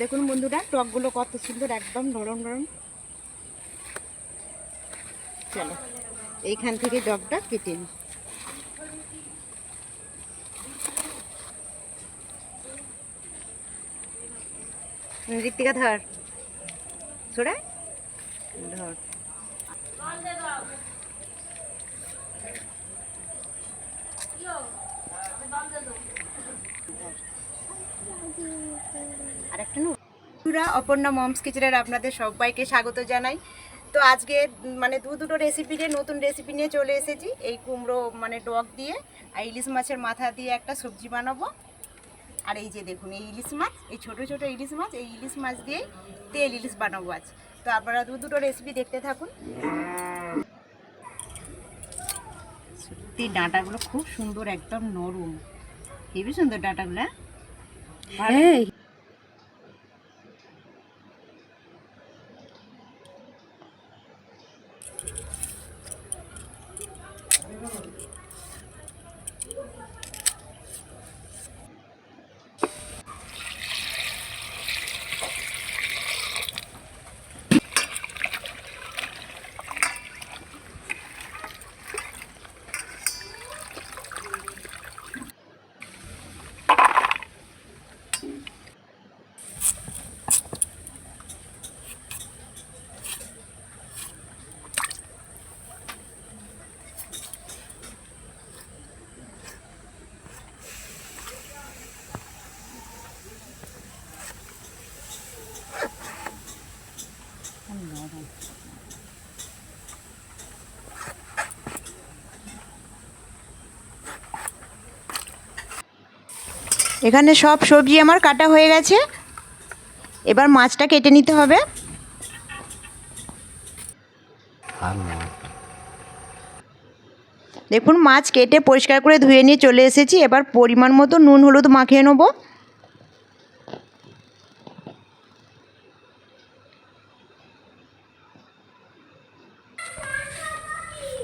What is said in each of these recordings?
দেখুন বন্ধুরা, টকগুলো কত সুন্দর, একদম নরম নরম। চলো এইখান থেকে ডগটা কেটে নিই। ঋত্বিকা ধর, ছোড়া ধর। আরেকটা নো। বন্ধুরা, অপর্ণা মমস কিচেনের আপনাদের সবাইকে স্বাগত জানাই। তো আজকে মানে দুটো রেসিপি নিয়ে, নতুন রেসিপি নিয়ে চলে এসেছি। এই কুমড়ো মানে ডগ দিয়ে আর ইলিশ মাছের মাথা দিয়ে একটা সবজি বানাবো। আর এই যে দেখুন, এই ইলিশ মাছ, এই ছোটো ছোটো ইলিশ মাছ, এই ইলিশ মাছ দিয়ে তেল ইলিশ বানাবো আজ। তো আপনারা দুটো রেসিপি দেখতে থাকুন। সত্যি ডাঁটাগুলো খুব সুন্দর, একদম নরম, হেবি সুন্দর ডাঁটাগুলো। হ্যাঁ, এখানে সব সবজি আমার কাটা হয়ে গেছে। এবার মাছটা কেটে নিতে হবে। দেখুন, মাছ কেটে পরিষ্কার করে ধুয়ে নিয়ে চলে এসেছি। এবার পরিমাণ মতো নুন হলুদ মাখিয়ে নেব।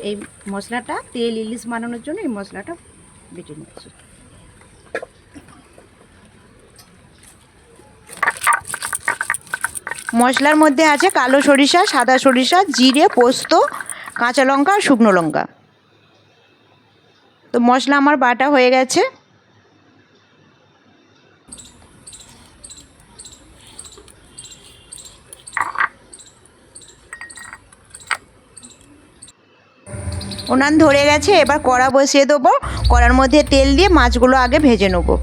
এই মশলাটা তেল ইলিশ বানানোর জন্য এই মশলাটা বেটে নিচ্ছি। মশলার মধ্যে আছে কালো সরিষা, সাদা সরিষা, জিরে, পোস্ত, কাঁচা লঙ্কা আর শুকনো লঙ্কা। তো মশলা আমার বাটা হয়ে গেছে। উনান ধরে গেছে। এবার কড়া বসিয়ে দেবো। কড়ার মধ্যে তেল দিয়ে মাছগুলো আগে ভেজে নেবো।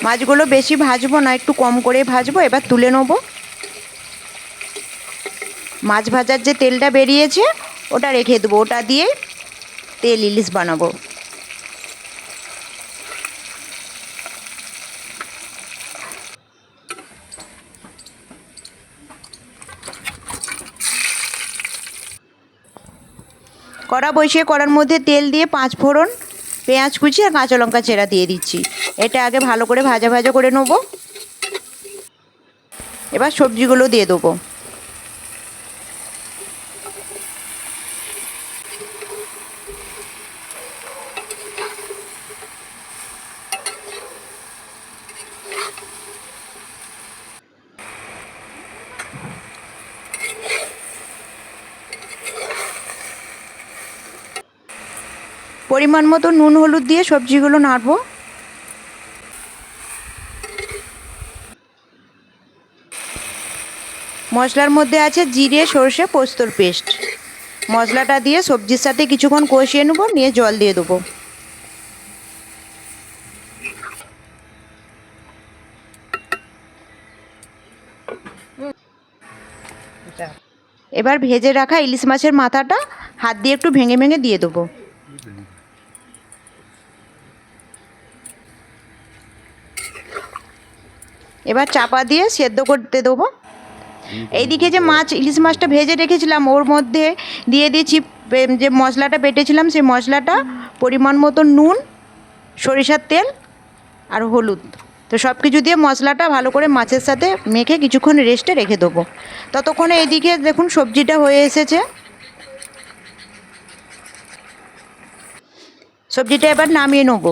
মাছগুলো বেশি ভাজবো না, একটু কম করে ভাজবো। এবার তুলে নেবো। মাছ ভাজার যে তেলটা বেরিয়েছে ওটা রেখে দেবো। ওটা দিয়ে তেল ইলিশ বানাবো। কড়া বসিয়ে কড়ার মধ্যে তেল দিয়ে 5 ফোড়ন, পেঁয়াজ কুচি আর কাঁচা লঙ্কা চেরা দিয়ে দিচ্ছি। এটা আগে ভালো করে ভাজা ভাজা করে নেবো। এবার সবজিগুলো দিয়ে দেবো। পরিমাণ মতো নুন হলুদ দিয়ে সবজিগুলো নাড়বো। মশলার মধ্যে আছে জিরে, সরষে, পোস্তর পেস্ট। মশলাটা দিয়ে সবজির সাথে কিছুক্ষণ কষিয়ে নেবো, নিয়ে জল দিয়ে দেবো। এবার ভেজে রাখা ইলিশ মাছের মাথাটা হাত দিয়ে একটু ভেঙে ভেঙে দিয়ে দেবো। এবার চাপা দিয়ে সেদ্ধ করতে দেবো। এইদিকে যে ইলিশ মাছটা ভেজে রেখেছিলাম ওর মধ্যে দিয়ে দিয়েছি যে মশলাটা বেটেছিলাম, সেই মশলাটা, পরিমাণ মতো নুন, সরিষার তেল আর হলুদ। তো সব কিছু দিয়ে মশলাটা ভালো করে মাছের সাথে মেখে কিছুক্ষণ রেস্টে রেখে দেবো। ততক্ষণে এইদিকে দেখুন সবজিটা হয়ে এসেছে। সবজিটা এবার নামিয়ে নেব।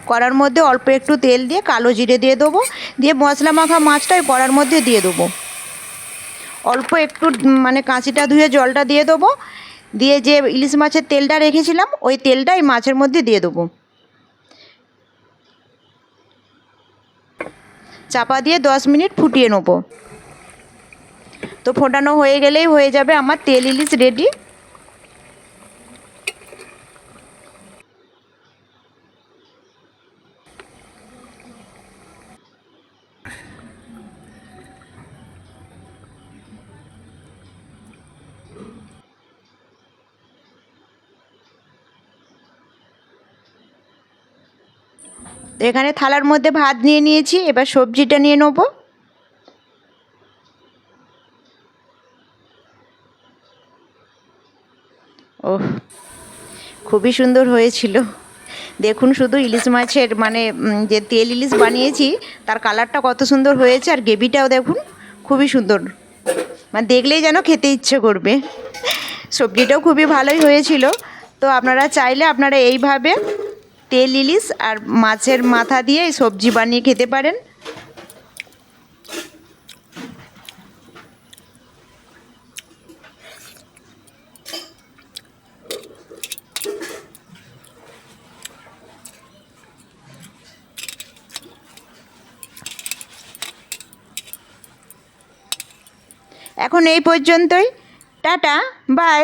কড়ার মধ্যে অল্প একটু তেল দিয়ে কালো জিরে দিয়ে দেবো, দিয়ে মশলা মাখা মাছটা ওই কড়ার মধ্যে দিয়ে দেবো। অল্প একটু মানে কাঁচিটা ধুয়ে জলটা দিয়ে দেবো, দিয়ে যে ইলিশ মাছের তেলটা রেখেছিলাম ওই তেলটা এই মাছের মধ্যে দিয়ে দেবো। চাপা দিয়ে 10 মিনিট ফুটিয়ে নেবো। তো ফোটানো হয়ে গেলেই হয়ে যাবে আমার তেল ইলিশ রেডি। এখানে থালার মধ্যে ভাত নিয়ে নিয়েছি, এবার সবজিটা নিয়ে নেবো। ওহ, খুবই সুন্দর হয়েছিল। দেখুন শুধু ইলিশ মাছের মানে যে তেল ইলিশ বানিয়েছি তার কালারটা কত সুন্দর হয়েছে, আর গ্রেভিটাও দেখুন খুবই সুন্দর, মানে দেখলেই যেন খেতে ইচ্ছে করবে। সবজিটাও খুবই ভালোই হয়েছিল। তো আপনারা চাইলে আপনারা এইভাবে তেল ইলিশ আর মাছের মাথা দিয়ে সবজি বানিয়ে খেতে পারেন। এখন এই পর্যন্তই, টাটা, বাই।